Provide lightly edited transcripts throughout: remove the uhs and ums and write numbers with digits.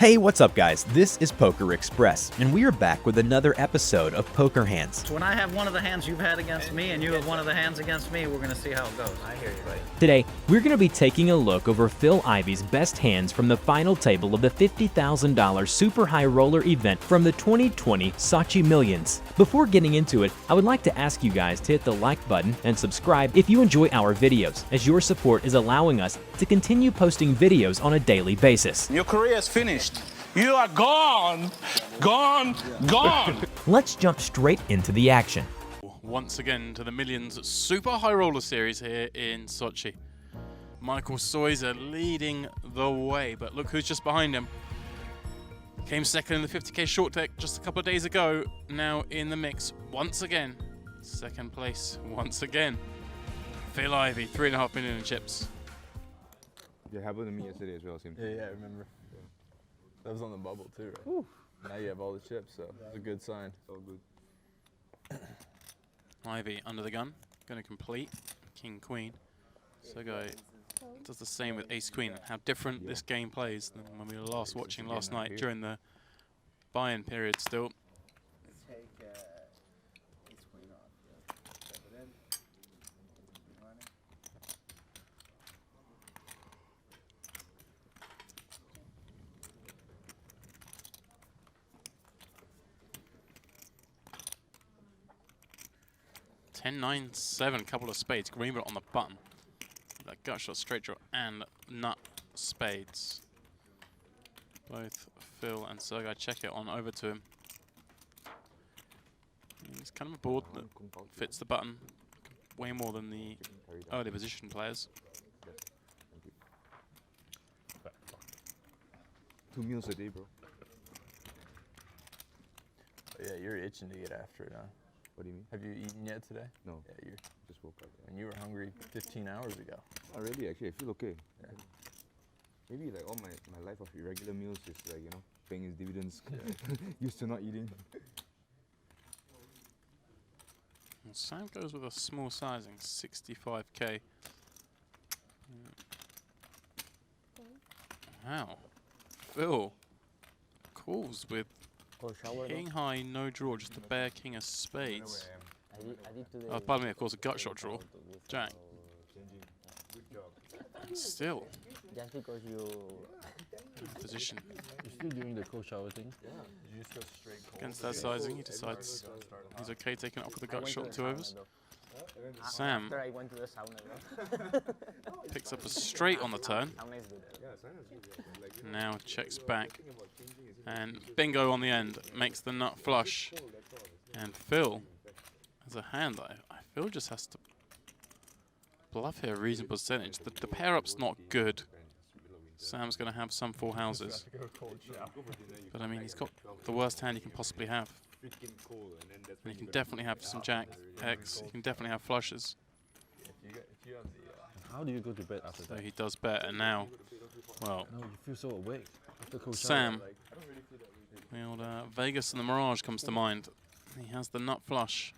Hey, what's up guys? This is PokerXpress, and we are back with another episode of Poker Hands. When I have one of the hands you've had against me and you have one of the hands against me, we're going to see how it goes. I hear you, buddy. Today, we're going to be taking a look over Phil Ivey's best hands from the final table of the $50,000 Super High Roller event from the 2020 Sochi Millions. Before getting into it, I would like to ask you guys to hit the like button and subscribe if you enjoy our videos, as your support is allowing us to continue posting videos on a daily basis. Your career is finished. You are gone, gone, gone. Let's jump straight into the action. Once again to the Millions Super High Roller Series here in Sochi. Michael Soiser leading the way, but look who's just behind him. Came second in the 50k short deck just a couple of days ago, now in the mix once again. Second place once again. Phil Ivey, 3.5 million in chips. It happened to me yesterday as well, same thing. Yeah, I remember. Yeah. That was on the bubble too, right? Whew. Now you have all the chips, so it's a good sign. It's all good. Ivey under the gun, going to complete King Queen. So guy does the same with Ace Queen. How different this game plays than when we were last watching last night during the buy-in period still. Ten, 9, 7, couple of spades. Greenwood on the button. That gut shot, straight draw, and nut spades. Both Phil and Sergei check it on over to him. He's kind of a board that fits the button way more than the early position players. 2 meals a day, bro. Yeah, you're itching to get after it, huh? What do you mean? Have you eaten yet today? No. Yeah, you Just woke up. and you were hungry 15 hours ago. Oh, really? Actually, I feel okay. Yeah. Maybe like all my life of irregular meals is like, you know, paying his dividends. Used to not eating. Well, Sam goes with a small sizing, 65k. Wow. Phil calls with king high, no draw, just a bare king of spades. Oh, pardon me, of course, a gut shot draw. Jack. Still. Just because you Position. you're still doing the cold shower thing. Against that sizing, he decides he's okay taking it up with a gut shot 2 overs. Sam After I went to the sauna, picks up a straight on the turn. sauna is good. Now checks back. And bingo on the end, makes the nut flush. And Phil has a hand that I feel just has to bluff here a reasonable percentage. The pair up's not good. Sam's going to have some full houses. But I mean, he's got the worst hand he can possibly have. And he can definitely have some jack, X, he can definitely have flushes. How do you go to bed after So that? he does better, and now, well, No, you feel so awake after cold shower. Sam, the old Vegas and the Mirage comes to mind. He has the nut flush.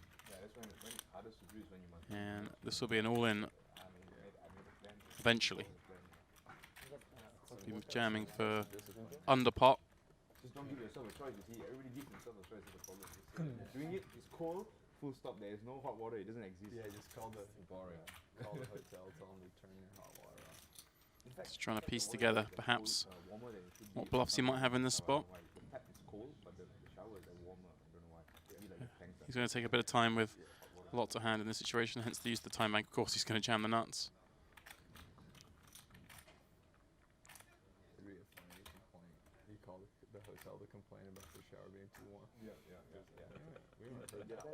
And this will be an all-in eventually. Be jamming for underpot. Just don't give yourself a choice, you see. Everybody gives themselves a choice, is the problem. Doing it is cold, full stop. There is no hot water, it doesn't exist. Yeah, just call the call the hotel, tell them to turn your hot water on. Just trying to piece together, perhaps, what bluffs he might have in this spot. He's going to take a bit of time with lots of hand in this situation, hence the use of the time bank. Of course, he's going to jam the nuts. You call the hotel to complain about the shower being too warm. Yeah. In Japan,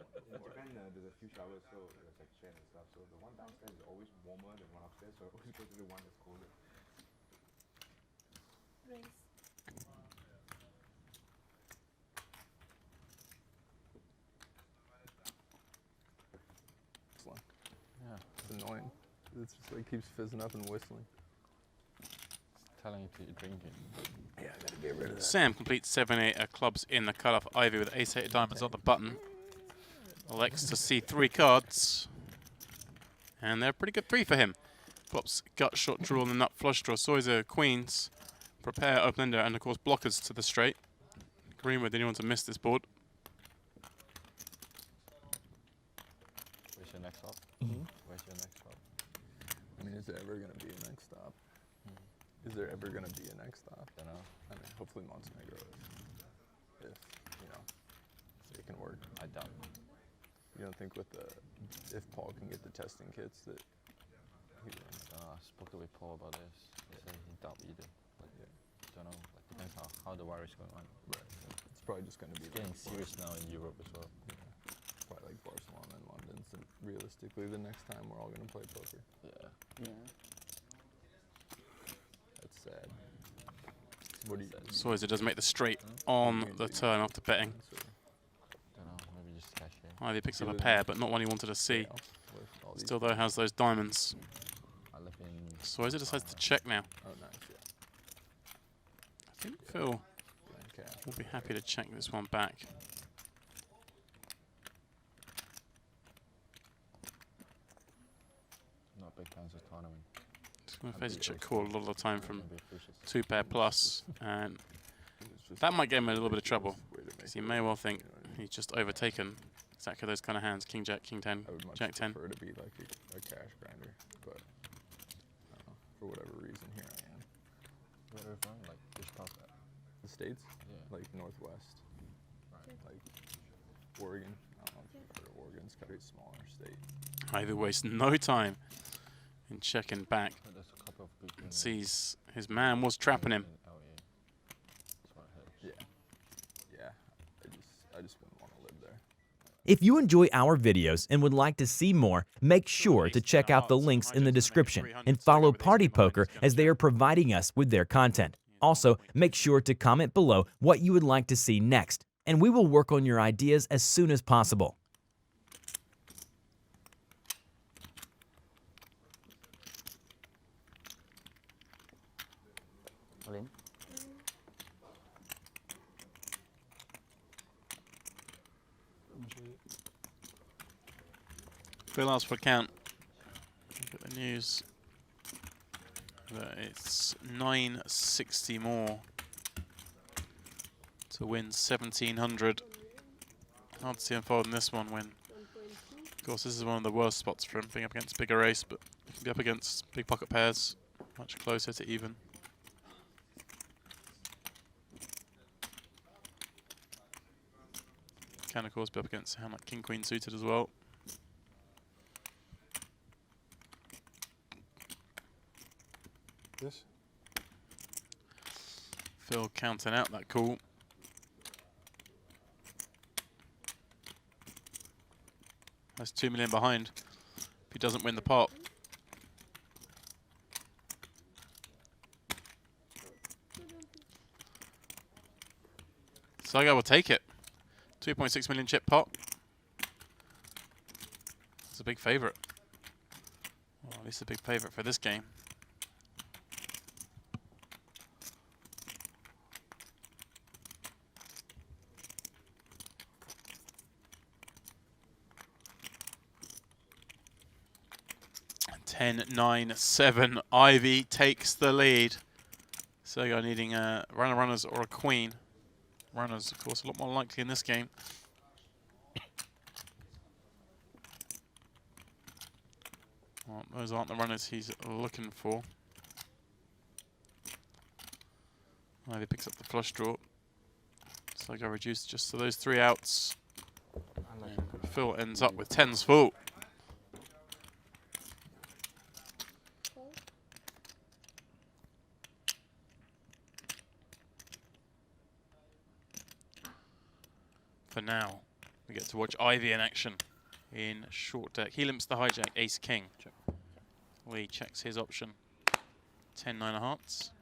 there's a few showers, so there's like shared and stuff. So the one downstairs is always warmer than one upstairs, so I always go to the one that's colder. Yeah, it's annoying. It's just like keeps fizzing up and whistling. Telling you to drink it. Yeah, I gotta get rid of that. Sam completes 7-8 clubs in the cutoff. Ivey with ace-8 diamonds on the button. Elects to see 3 cards. And they're a pretty good 3 for him. Pops gut shot draw and the nut flush draw. Soiser queens for a pair, open ender, and of course blockers to the straight. Green with anyone to miss this board. Where's your next stop? Where's your next stop? I mean, is there ever going to be a next stop? Is there ever going to be a next stop? Don't know. I mean, hopefully Montenegro is. If, you know, it can work. I doubt. You don't think with the, if Paul can get the testing kits that he wins? I spoke with Paul about this. He said he doubt either. Like, don't know. Like, depends how the virus is going on. Right. It's probably just going to be It's getting like serious now in Europe as well. Yeah. Probably like Barcelona and London. So realistically, the next time we're all going to play poker. Yeah. That's sad. What do you? So as it does make the straight on the turn after betting. Don't know. Maybe just cash here. Ivey picks up a pair, but not one he wanted to see. Still though has those diamonds. I live in. So as it decides to check now. Oh, nice. Yeah. I think Phil Blank cash. will be happy to check this one back. Not big fans of tournament. Just going to face a check call a lot of the time from Maybe fishes. 2 pair plus, and that might get him in a little bit of trouble. Because he may well think he's just overtaken exactly those kind of hands. King Jack, King 10, I would much Jack 10. prefer to be like a cash grinder, but I don't know, for whatever reason, here I am. Where are you from? Like, which part of that? The States, Yeah. like Northwest, like Oregon. I don't know if you've heard of Oregon. It's got a smaller state. Ivey wastes no time in checking back. But there's a couple of good And games sees his man was trapping him. in LA. That's what I heard. Yeah, yeah. I just wouldn't want to live there. If you enjoy our videos and would like to see more, make sure to check out the links in the description and follow Party Poker as they are providing us with their content. Also, make sure to comment below what you would like to see next, and we will work on your ideas as soon as possible. Phil asked for a count. Look at the news. That it's 960 more to win 1700. Hard to see him fold in this one when, of course, this is one of the worst spots for him, being up against bigger ace, but he can be up against big pocket pairs, much closer to even. Can, of course, be up against a hand like King Queen suited as well. This? Phil counting out that call. That's 2 million behind if he doesn't win the pot. Saga will take it. 2.6 million chip pot. It's a big favourite. Well, at least a big favourite for this game. Ten, 9, 7. Ivey takes the lead. So you're needing a runners or a queen. Runners, of course, a lot more likely in this game. Well, those aren't the runners he's looking for. Ivey picks up the flush draw. So I go reduced just to those 3 outs. And Phil ends up with 10s full. For now, we get to watch Ivey in action in short deck. He limps the hijack, ace king. Lee checks his option. 10, 9 of hearts.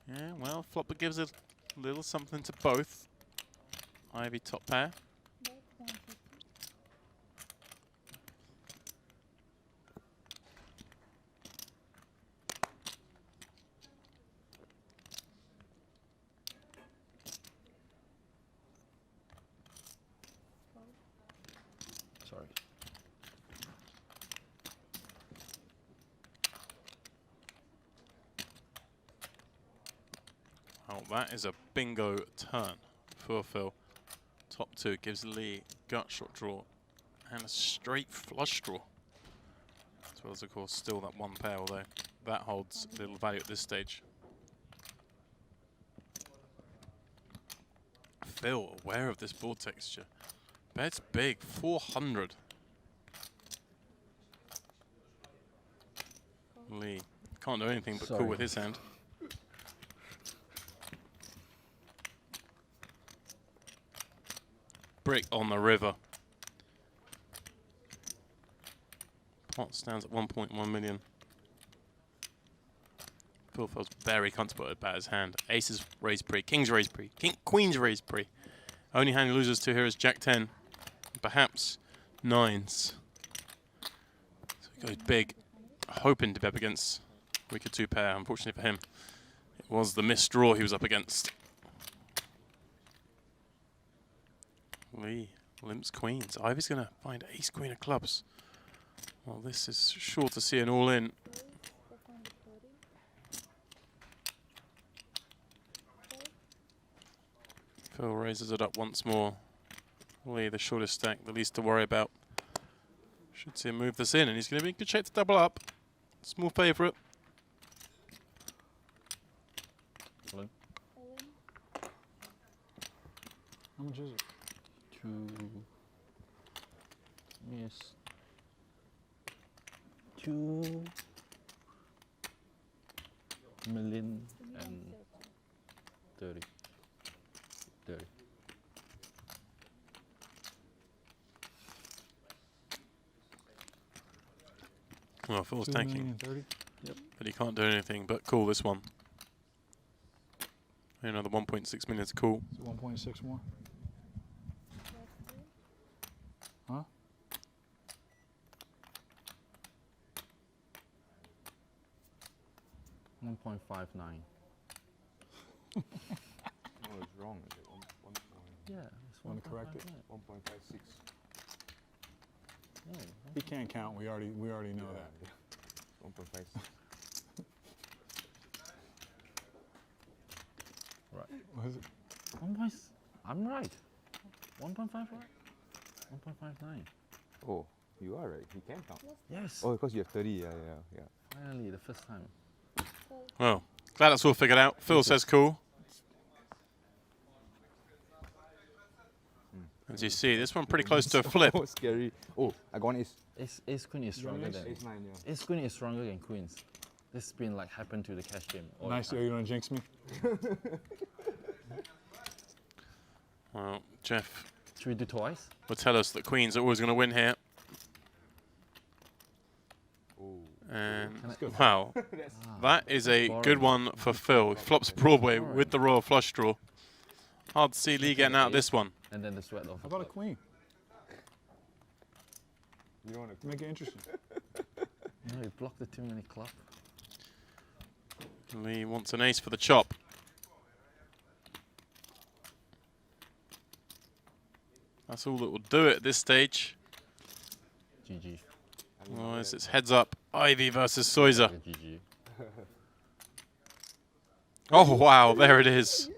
Yeah, well, flopper gives a little something to both. Ivey top pair. Sorry. Oh, that is a bingo turn for Phil. Top two gives Lee gut shot draw and a straight flush draw. As well as, of course, still that one pair, although that holds little value at this stage. Phil, aware of this board texture. Bets big, 400. Lee can't do anything but cool with his hand. Brick on the river. Pot stands at 1.1 million. Phil feels very comfortable about his hand. Aces raise pre, kings raise pre, queens raise pre. Only hand he loses to here is Jack 10, perhaps nines. So he goes big, hoping to be up against weaker two pair. Unfortunately for him, it was the missed draw he was up against. Lee limps queens. Ivey's going to find ace queen of clubs. Well, this is sure to see an all in. Phil raises it up once more. Lee, the shortest stack, the least to worry about. Should see him move this in, and he's going to be in good shape to double up. Small favourite. Hello. How much is it? 2 million and 30. Well, Phil's 2 tanking, million and 30? but he can't do anything but call this one. Another 1.6 million to call. Is it 1.6 more? Huh? $1.59. No, it's wrong. Is it? Yeah, it's Want to correct it? 1.56. Yeah. He can't count. We already know that. 1.56. Right. What is it? I'm right. 1.5 right? 1.59. Oh, you are right. He can count. Yes. Oh, because you have 30. Yeah. Finally, the first time. Well, glad that's all figured out. Phil says cool. As you see, this one pretty close to a flip. Oh, scary. Oh, I got an ace. Ace queen is stronger than Ace 9, yeah. Ace queen is stronger than queens. This has been like happened to the cash game. all the Nice. time. Are you gonna jinx me? Well, Jeff Should we do twice? will tell us that queens are always going to win here. Oh. And good. wow, that is a good one for Phil. He flops Broadway with the royal flush draw. Hard to see Lee getting out of this one. And then the sweat off. How about a queen? You don't want to Make it interesting. No, you blocked the too many club. Lee wants an ace for the chop. That's all that will do it at this stage. GG. Oh, as it's heads up, Ivey versus Soiza. GG. Oh wow, there it is.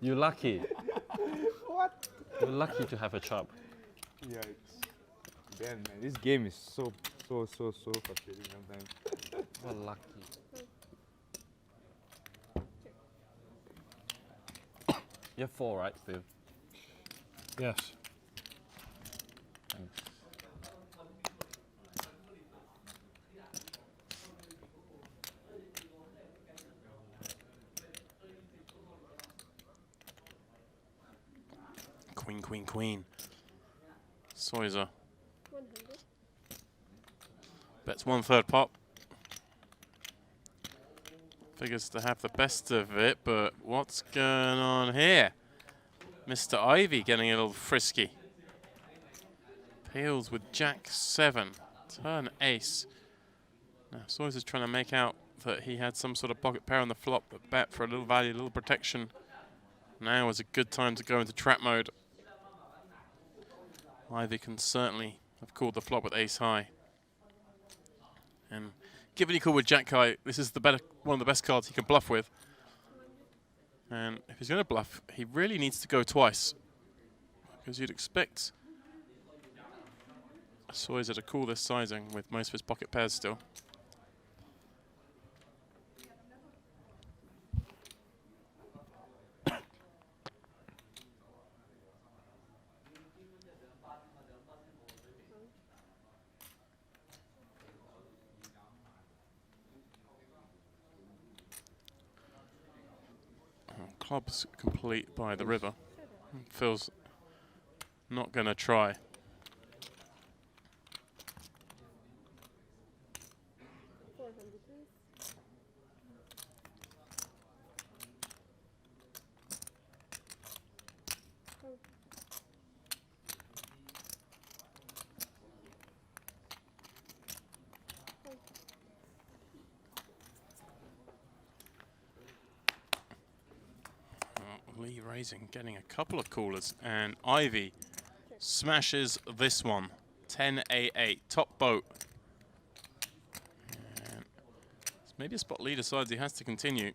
You're lucky. What? You're lucky to have a chop. Yeah, it's damn man. This game is so frustrating sometimes. What lucky. You have 4, right, Phil? Yes. Thanks. Queen. Soiza. 100. Bets 1/3 pot. Figures to have the best of it, but what's going on here? Mr. Ivey getting a little frisky. Peels with Jack 7. Turn ace. Now Soiza's trying to make out that he had some sort of pocket pair on the flop, but bet for a little value, a little protection. Now is a good time to go into trap mode. Ivey can certainly have called the flop with ace high. And given he called with Jack High, this is one of the best cards he can bluff with. And if he's going to bluff, he really needs to go twice. Because you'd expect Soiza to call this sizing with most of his pocket pairs still. Club's complete by the river. Phil's not going to try. Lee raising, getting a couple of callers, and Ivey smashes this one. 10-8-8, top boat. And maybe a spot Lee decides he has to continue.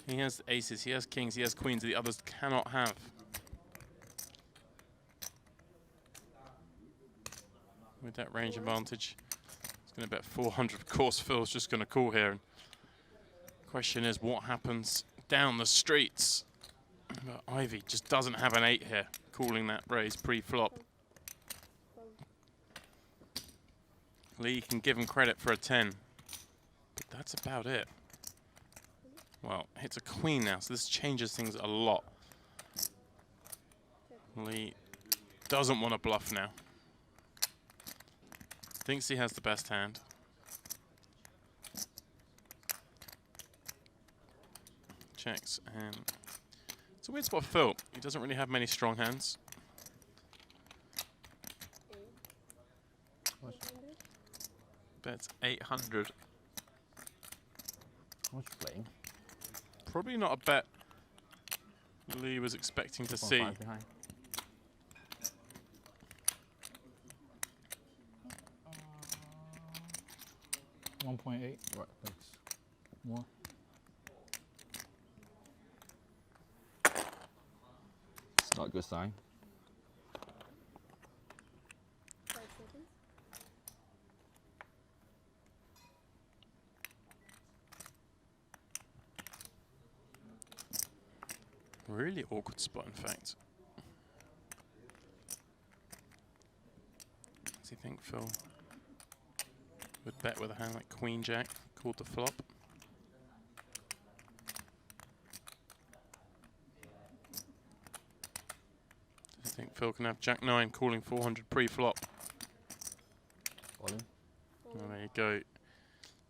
He has aces, he has kings, he has queens that the others cannot have. With that range advantage, it's going to bet 400. Of course, Phil's just going to call here. Question is, what happens down the streets? But Ivey just doesn't have an 8 here, calling that raise pre-flop. Lee can give him credit for a 10, but that's about it. Well, hits a queen now, so this changes things a lot. Lee doesn't want to bluff now. Thinks he has the best hand. Checks, and it's a weird spot for Phil. He doesn't really have many strong hands. Bets 800. How much playing? Probably not a bet Lee was expecting to see. 1.8. Right, thanks. More. It's not a good sign. Really awkward spot, in fact. Does he think Phil would bet with a hand like Queen Jack, called the flop? Does he think Phil can have Jack 9 calling 400 pre-flop? All in. Well, there you go.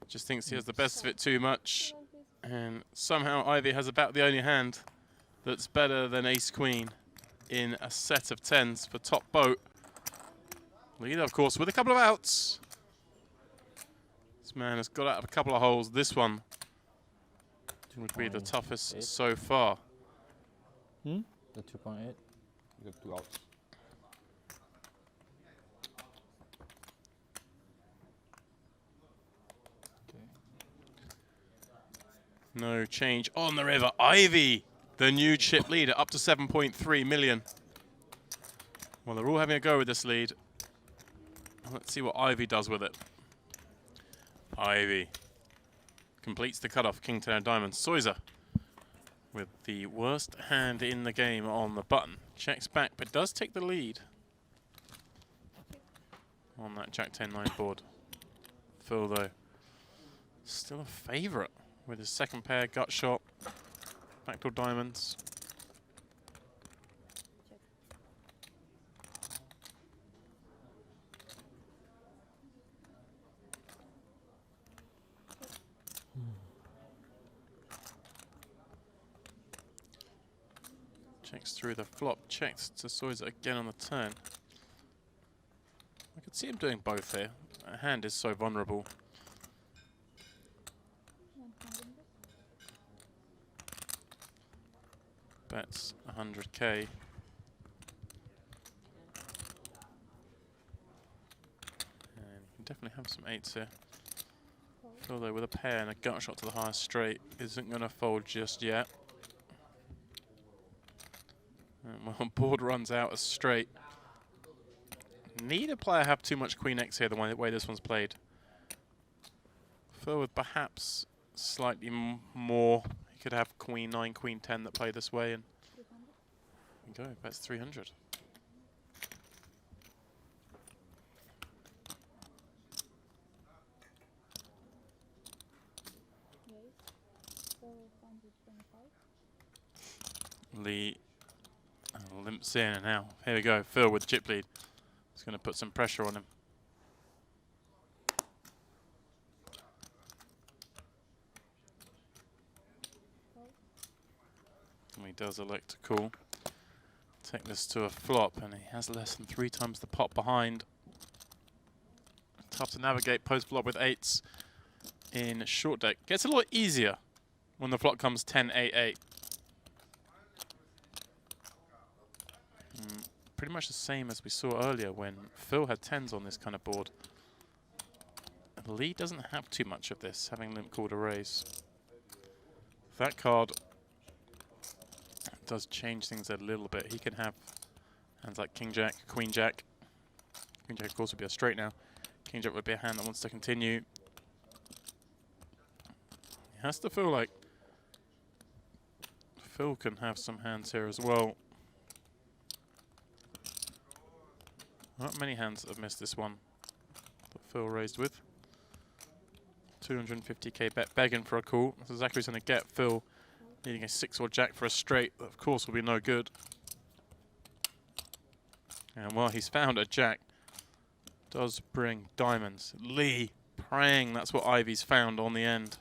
Just thinks he has the best of it too much, and somehow Ivey has about the only hand that's better than Ace-Queen in a set of 10s for top boat. Leader, of course, with a couple of outs. This man has got out of a couple of holes. This one would be the toughest so far. The 2.8. You got 2 outs. No change on the river. Ivey, the new chip leader, up to 7.3 million. Well, they're all having a go with this lead. Let's see what Ivey does with it. Ivey completes the cutoff. King 10 of diamonds. Soiza with the worst hand in the game on the button. Checks back, but does take the lead on that Jack 10-9 board. Phil, though, still a favourite with his second pair, gut shot, backdoor diamonds. Checks through the flop, checks to Soiza again on the turn. I could see him doing both here. A hand is so vulnerable. Bets 100k. And you can definitely have some 8s here. Phil, though, with a pair and a gut shot to the highest straight, isn't going to fold just yet. And well, board runs out as straight. Neither player have too much Queen X here, the way this one's played. Phil with perhaps slightly more. He could have Queen 9, Queen 10 that play this way, and go, that's 300. Lee limps in, and now here we go. Phil with the chip lead. It's going to put some pressure on him. And he does elect to call. Take this to a flop, and he has less than 3 times the pot behind. Tough to navigate post flop with 8s in short deck. Gets a lot easier when the flop comes 10-8-8. Pretty much the same as we saw earlier when Phil had 10s on this kind of board. Lee doesn't have too much of this, having limp called a raise. That card does change things a little bit. He can have hands like King Jack, Queen Jack. Queen Jack, of course, would be a straight now. King Jack would be a hand that wants to continue. He has to feel like Phil can have some hands here as well. Not many hands that have missed this one that Phil raised with. 250k bet begging for a call. That's exactly what he's going to get. Phil needing a 6 or jack for a straight. That of course will be no good. And well, he's found a jack. Does bring diamonds. Lee praying that's what Ivey's found on the end.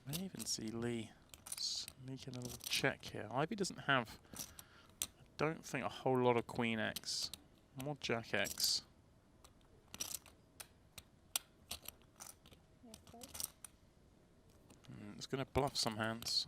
May even see Lee sneaking a little check here. Ivey doesn't have, I don't think, a whole lot of Queen X. More Jack X. It's going to bluff some hands.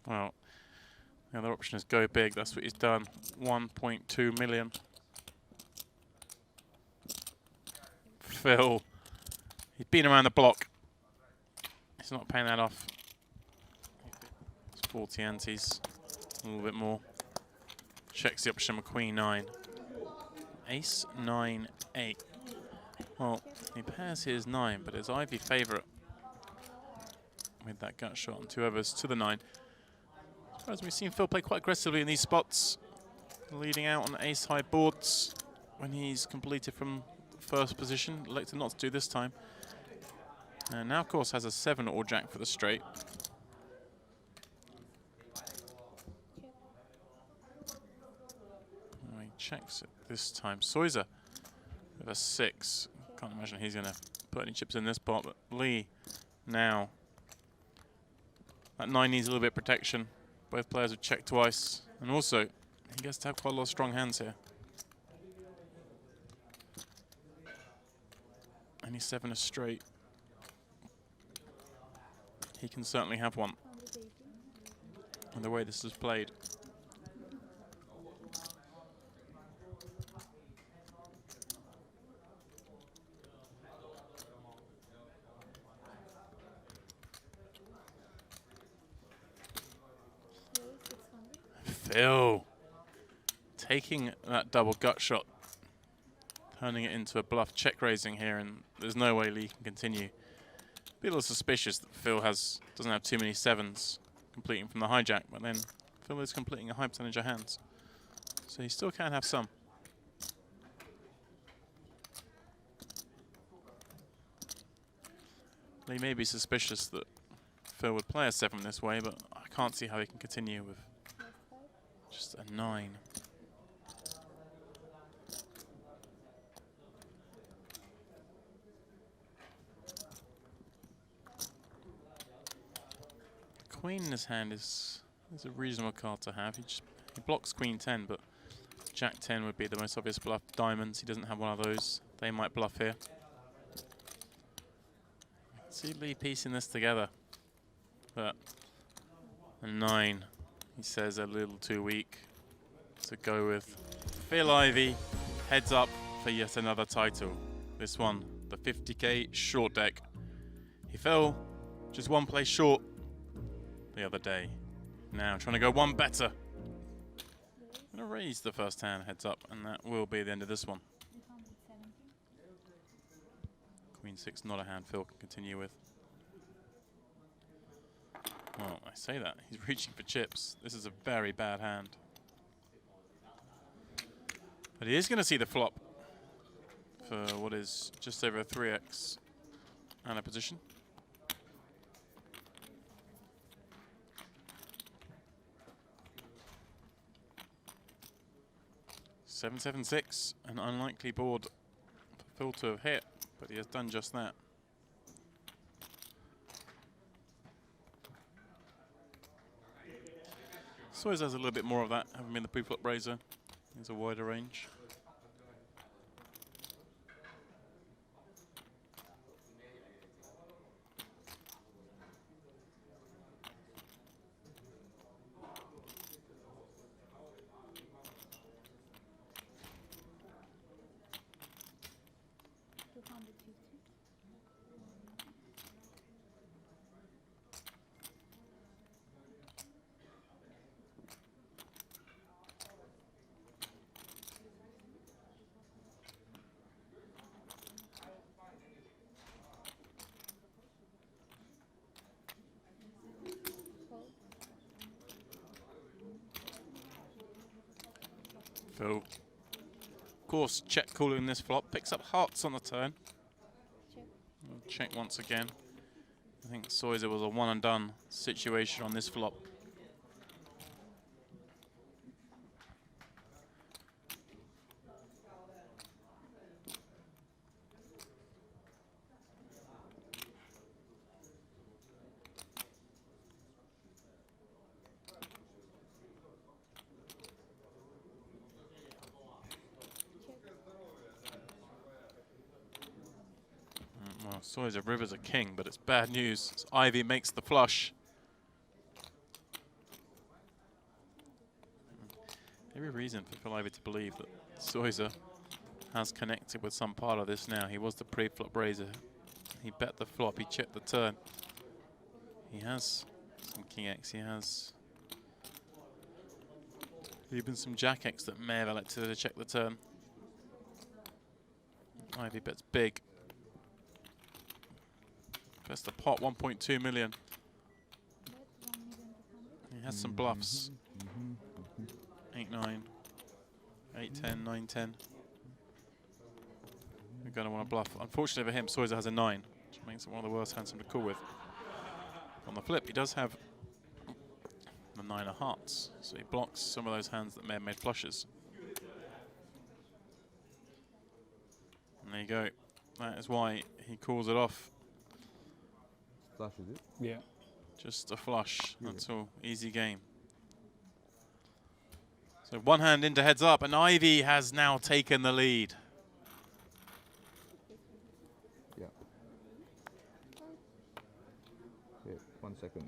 Well, the other option is go big. That's what he's done. 1.2 million. Phil. He's been around the block. He's not paying that off. It's 40 antes. A little bit more. Checks the option with Queen 9. Ace 9 8. Well, he pairs his 9, but it's Ivey favourite with that gut shot and 2 others to the 9. As we've seen Phil play quite aggressively in these spots, leading out on ace-high boards when he's completed from first position. Elected not to do this time. And now, of course, has a 7 or jack for the straight. Oh, he checks it this time. Soiser with a 6. Can't imagine he's going to put any chips in this pot, but Lee now. That 9 needs a little bit of protection. Both players have checked twice, and also he gets to have quite a lot of strong hands here. Any 7 is straight. He can certainly have one. And the way this is played. Phil taking that double gut shot, turning it into a bluff check raising here, and there's no way Lee can continue. Be a little suspicious that Phil doesn't have too many 7s completing from the hijack, but then Phil is completing a high percentage of hands, so he still can have some. Lee may be suspicious that Phil would play a 7 this way, but I can't see how he can continue with Just a 9. Queen in his hand is a reasonable card to have. He blocks Queen 10, but Jack 10 would be the most obvious bluff. Diamonds, he doesn't have one of those. They might bluff here. See Lee piecing this together, but a 9, he says, a little too weak to go with. Phil Ivey heads up for yet another title. This one, the 50k short deck. He fell just one place short the other day. Now trying to go one better. I'm going to raise the first hand heads up, and that will be the end of this one. Queen 6, not a hand Phil can continue with. Well, I say that. He's reaching for chips. This is a very bad hand. But he is going to see the flop for what is just over a 3x and a position. $7-7-6, an unlikely board for Phil to have hit, but he has done just that. Sois has a little bit more of that, having been the pre-flop raiser. There's a wider range. Phil, of course, check calling this flop, picks up hearts on the turn. Check once again. I think Soiser was a one and done situation on this flop. Well, Soiser River's a king, but it's bad news. As Ivey makes the flush. Every reason for Phil Ivey to believe that Soiser has connected with some part of this now. He was the pre-flop raiser. He bet the flop, he checked the turn. He has some King X, he has even some Jack X that may have elected to check the turn. Ivey bets big. Best the pot, 1.2 million. He has some bluffs. 8-9, 8-10, 9-10. We're going to want to bluff. Unfortunately for him, Soiser has a 9, which makes it one of the worst hands for him to call with. On the flip, he does have the 9 of hearts, so he blocks some of those hands that may have made flushes. And there you go. That is why he calls it off. Flush, is it? Yeah. Just a flush, that's all. Easy game. So one hand into heads up, and Ivey has now taken the lead. Yeah. Okay, 1 second.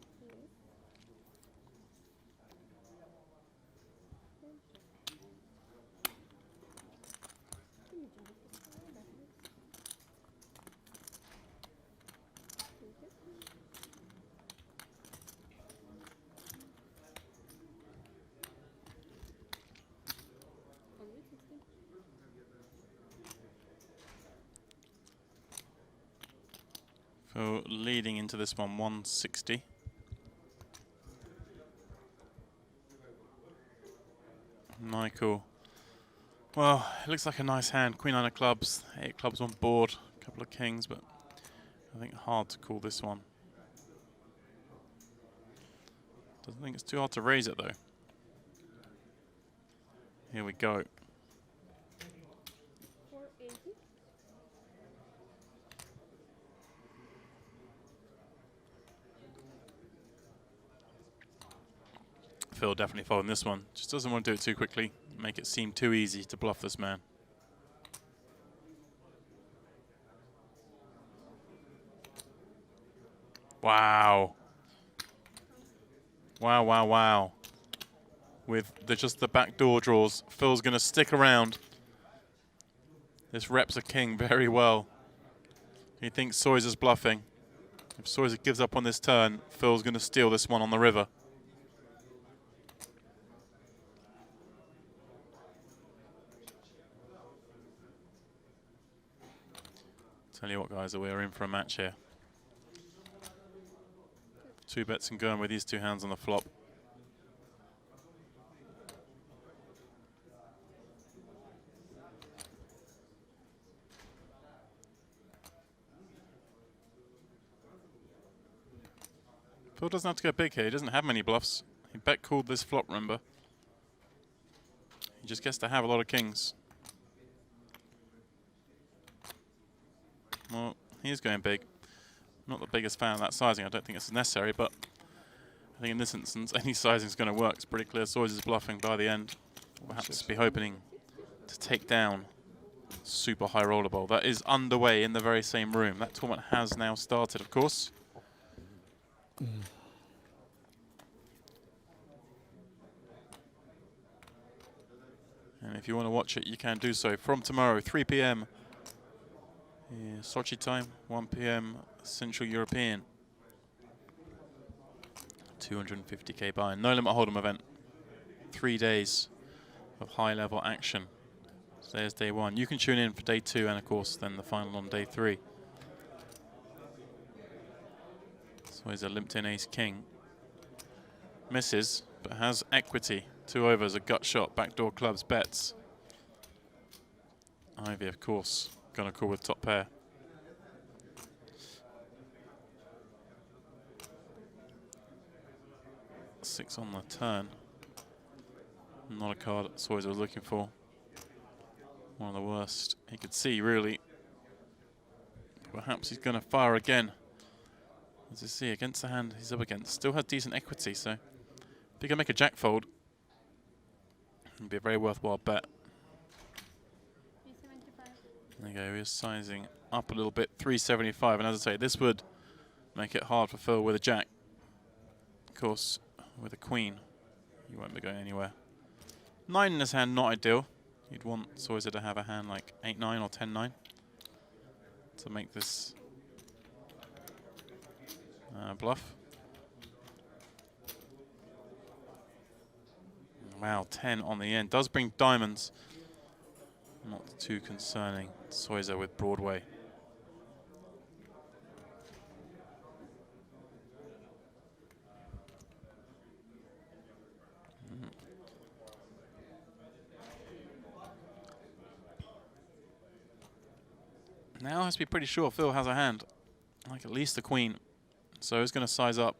So leading into this one, 160. Michael. Well, it looks like a nice hand. Queen 9 of clubs, 8 clubs on board, a couple of kings, but I think hard to call this one. Doesn't think it's too hard to raise it though. Here we go. Phil definitely folding this one. Just doesn't want to do it too quickly. Make it seem too easy to bluff this man. Wow. Wow, wow, wow. With just the backdoor draws, Phil's going to stick around. This reps a king very well. He thinks Soyser's bluffing. If Soyser gives up on this turn, Phil's going to steal this one on the river. Tell you what, guys, we're in for a match here. 2 bets and going with these 2 hands on the flop. Phil doesn't have to go big here. He doesn't have many bluffs. He bet called this flop, remember. He just gets to have a lot of kings. Well, he is going big. Not the biggest fan of that sizing. I don't think it's necessary, but I think in this instance, any sizing is going to work. It's pretty clear Soyser's bluffing by the end. We'll perhaps be hoping to take down super high roller bowl. That is underway in the very same room. That tournament has now started, of course. And if you want to watch it, you can do so from tomorrow, 3 p.m. Sochi time, 1 p.m. Central European. 250k buy-in. No limit hold'em event. 3 days of high-level action. So there's day 1. You can tune in for day 2 and, of course, then the final on day 3. So he's a limped-in ace-king. Misses, but has equity. 2 overs, a gut shot, backdoor clubs, bets. Ivey, of course, gonna call with top pair. Six on the turn. Not a card that Soyser was looking for. One of the worst he could see, really. Perhaps he's gonna fire again. As you see, against the hand he's up against. Still has decent equity, so if he can make a jack fold, it'd be a very worthwhile bet. There you go, he is sizing up a little bit, 375, and as I say, this would make it hard for Phil with a jack. Of course, with a queen, you won't be going anywhere. 9 in his hand, not ideal. You'd want Soyser to have a hand like 8-9 or 10-9 to make this bluff. Wow, 10 on the end. Does bring diamonds. Not too concerning. Soyser with Broadway. Now has to be pretty sure Phil has a hand, like at least the queen. So he's going to size up.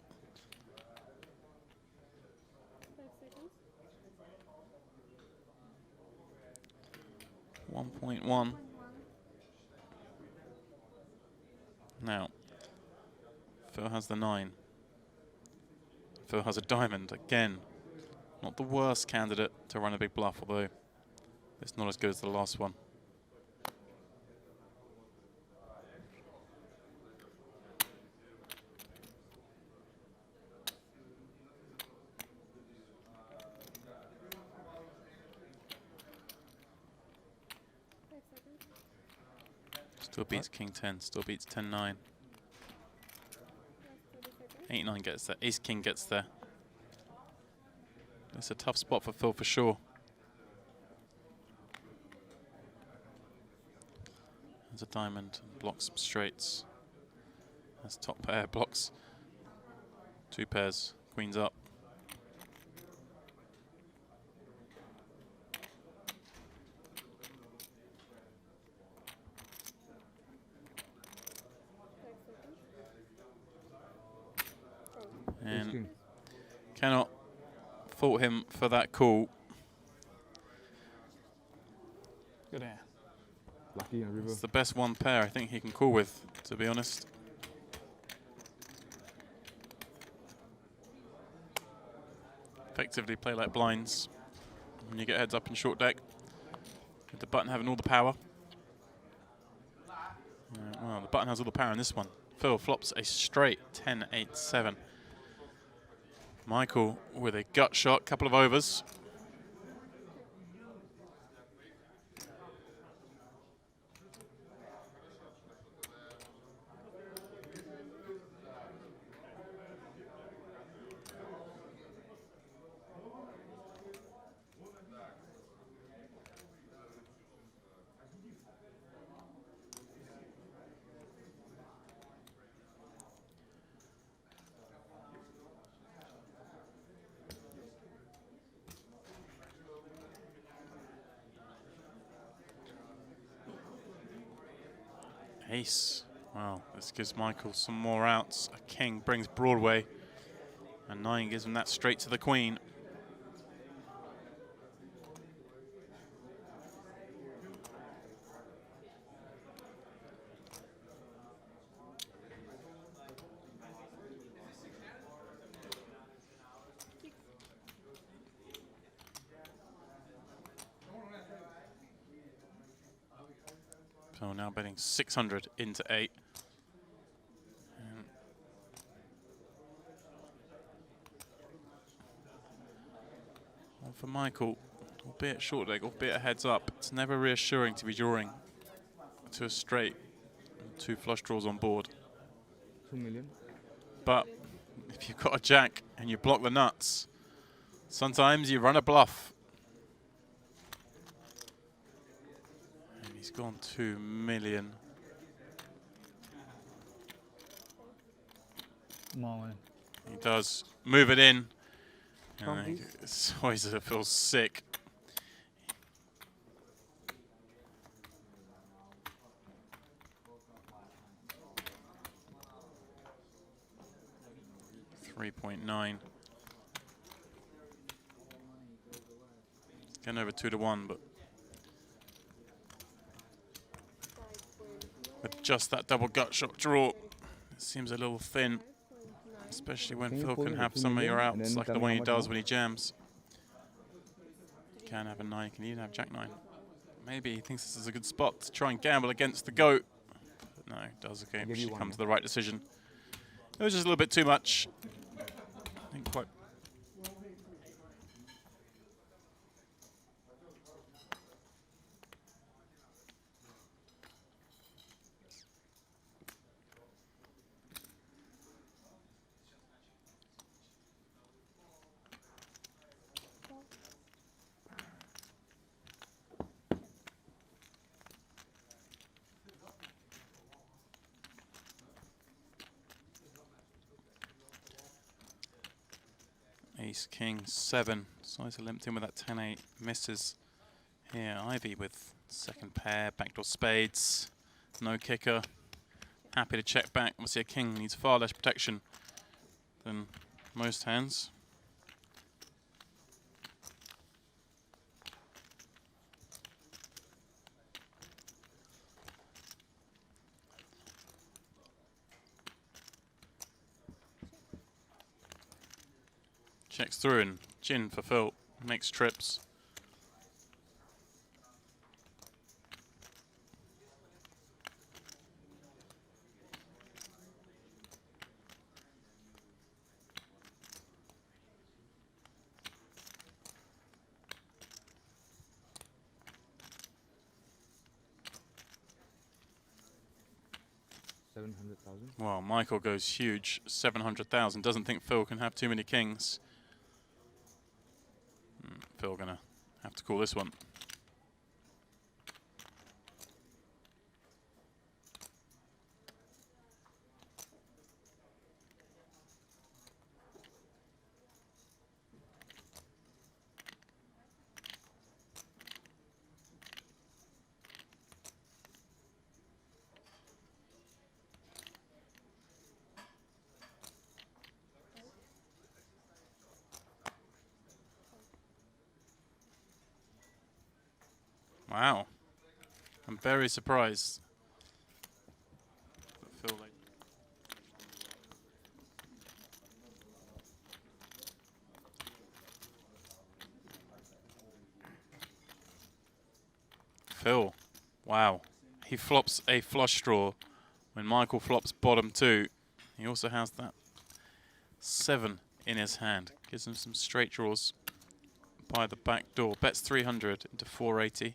1.1. Now, Phil has the 9. Phil has a diamond again. Not the worst candidate to run a big bluff, although it's not as good as the last one. Still beats King 10, still beats 10-9. 8-9 gets there, Ace King gets there. It's a tough spot for Phil for sure. There's a diamond, blocks some straights. That's top pair, blocks 2 pairs, queens up. And cannot fault him for that call. Good hand. Lucky on river. It's the best one pair I think he can call with, to be honest. Effectively play like blinds when you get heads up in short deck. With the button having all the power. Well, the button has all the power in this one. Phil flops a straight 10-8-7. Michael with a gut shot, couple of overs. Ace. Wow, this gives Michael some more outs. A king brings Broadway. And 9 gives him that straight to the queen. So now betting 600 into 8. And well, for Michael, albeit short leg, albeit a heads up, it's never reassuring to be drawing to a straight and 2 flush draws on board. 2 million. But if you've got a jack and you block the nuts, sometimes you run a bluff. And he's gone 2 million. Mullen. He does move it in. And it's always feels sick. $3.9. Getting over 2-1, but with just that double gut shot draw, it seems a little thin, especially when Phil can have some of your outs like the one he does when he jams. Can have a 9, can even have jack 9. Maybe he thinks this is a good spot to try and gamble against the goat. But no, he does eventually come to the right decision. It was just a little bit too much. Didn't quite. Ace, king, 7. Sizer limped in with that 10-8. Misses here. Ivey with second pair, backdoor spades. No kicker. Happy to check back. Obviously a king needs far less protection than most hands. Checks through and gin for Phil. Makes trips. Well, Michael goes huge, 700,000. Doesn't think Phil can have too many kings. Phil gonna have to call this one. Wow. I'm very surprised. Phil, Phil, wow. He flops a flush draw when Michael flops bottom 2. He also has that 7 in his hand. Gives him some straight draws by the back door. Bets 300 into 480.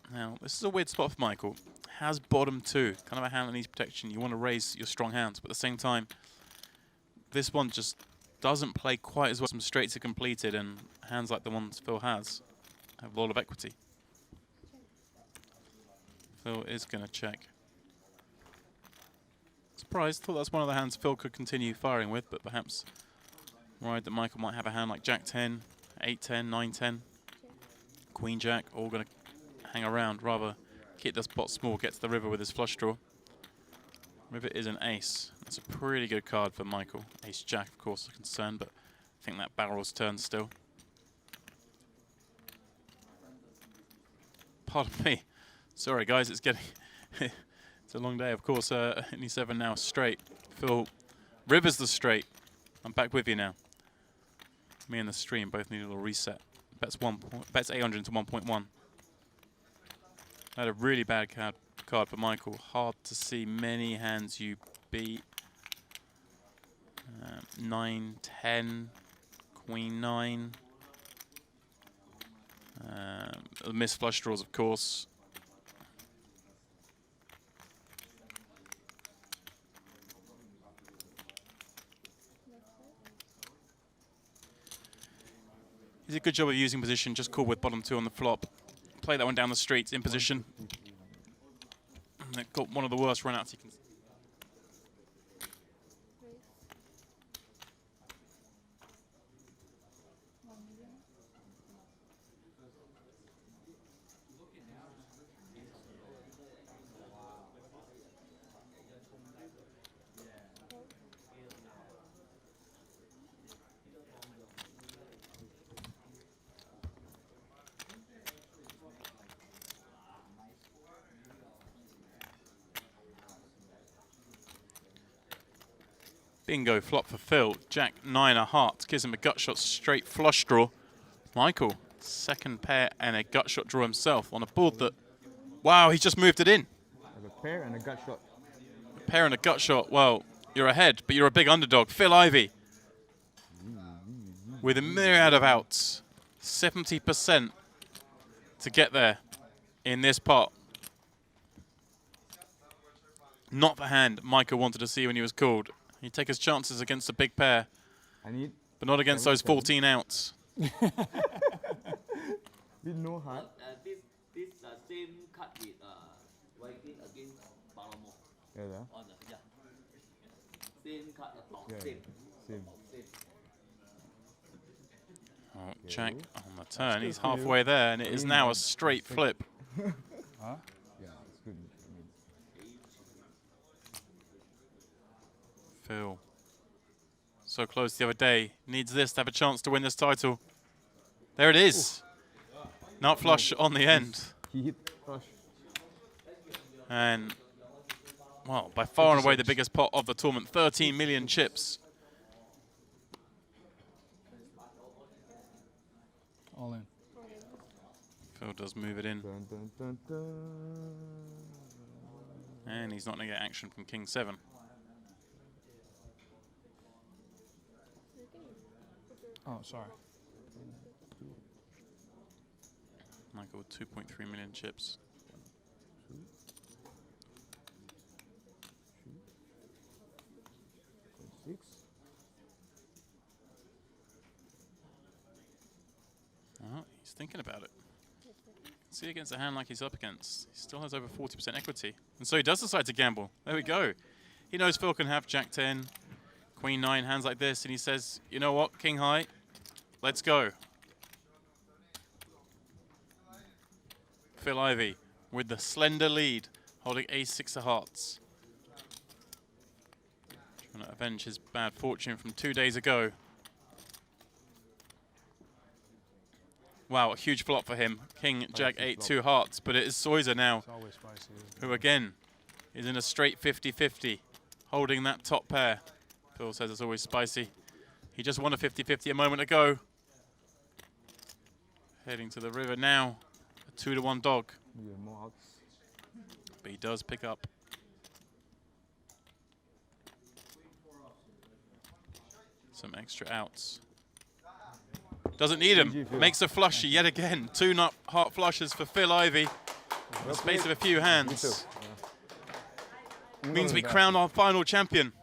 Now, this is a weird spot for Michael. Has bottom 2, kind of a hand that needs protection. You want to raise your strong hands, but at the same time, this one just doesn't play quite as well. Some straights are completed, and hands like the ones Phil has have a lot of equity. Phil is going to check. Surprised, thought that's one of the hands Phil could continue firing with, but perhaps worried that Michael might have a hand like Jack 10, 8 10, 9 10, Queen Jack, all going to hang around, rather keep the spot small, get to the river with his flush draw. River is an ace. That's a pretty good card for Michael. Ace Jack, of course, is a concern, but I think that barrel's turned still. Pardon me. Sorry, guys, it's getting... it's a long day, of course. Only 7 now straight. Phil, river's the straight. I'm back with you now. Me and the stream both need a little reset. Bets 800 into 1.1. Had a really bad card for Michael. Hard to see many hands you beat. 9, 10, Queen 9. Missed flush draws, of course. He's a good job of using position. Just call with bottom 2 on the flop. Play that one down the street in position. And it got one of the worst run-outs you can see. Bingo flop for Phil. Jack 9 of hearts gives him a gut shot straight flush draw. Michael, second pair and a gut shot draw himself on a board that, wow, he just moved it in. A pair and a gut shot. A pair and a gut shot. Well, you're ahead, but you're a big underdog. Phil Ivey with a myriad of outs. 70% to get there in this pot. Not the hand Michael wanted to see when he was called. He'd take his chances against a big pair, but not against those 14 outs. With no heart. This same card with Viking against Balamo. Yeah. Same card, Same. Oh, Jack on the turn. He's halfway there, and it is now a straight flip. Huh? Yeah, it's good. Phil, so close the other day. Needs this to have a chance to win this title. There it is. Nut flush on the end. He hit flush. And, well, by far and away the biggest pot of the tournament. 13 million chips. All in. Phil does move it in. Dun, dun, dun, dun. And he's not going to get action from King 7. Oh, sorry. Michael with 2.3 million chips. Oh, he's thinking about it. See, against a hand like he's up against, he still has over 40% equity. And so he does decide to gamble. There we go. He knows Phil can have Jack 10, Queen 9, hands like this, and he says, you know what, King High, let's go. Phil Ivey with the slender lead, holding Ace-6 of hearts. Trying to avenge his bad fortune from 2 days ago. Wow, a huge flop for him. King, Jack, 8, 2 hearts. But it is Soiser now, It's always spicy. who again is in a straight 50-50, holding that top pair. Phil says it's always spicy. He just won a 50-50 a moment ago. Heading to the river now. A 2-to-1 dog. Yeah, more outs. But he does pick up. Some extra outs. Doesn't need him. Makes a flushy yet again. 2 nut heart flushes for Phil Ivey. In the space of a few hands. Means we crown our final champion.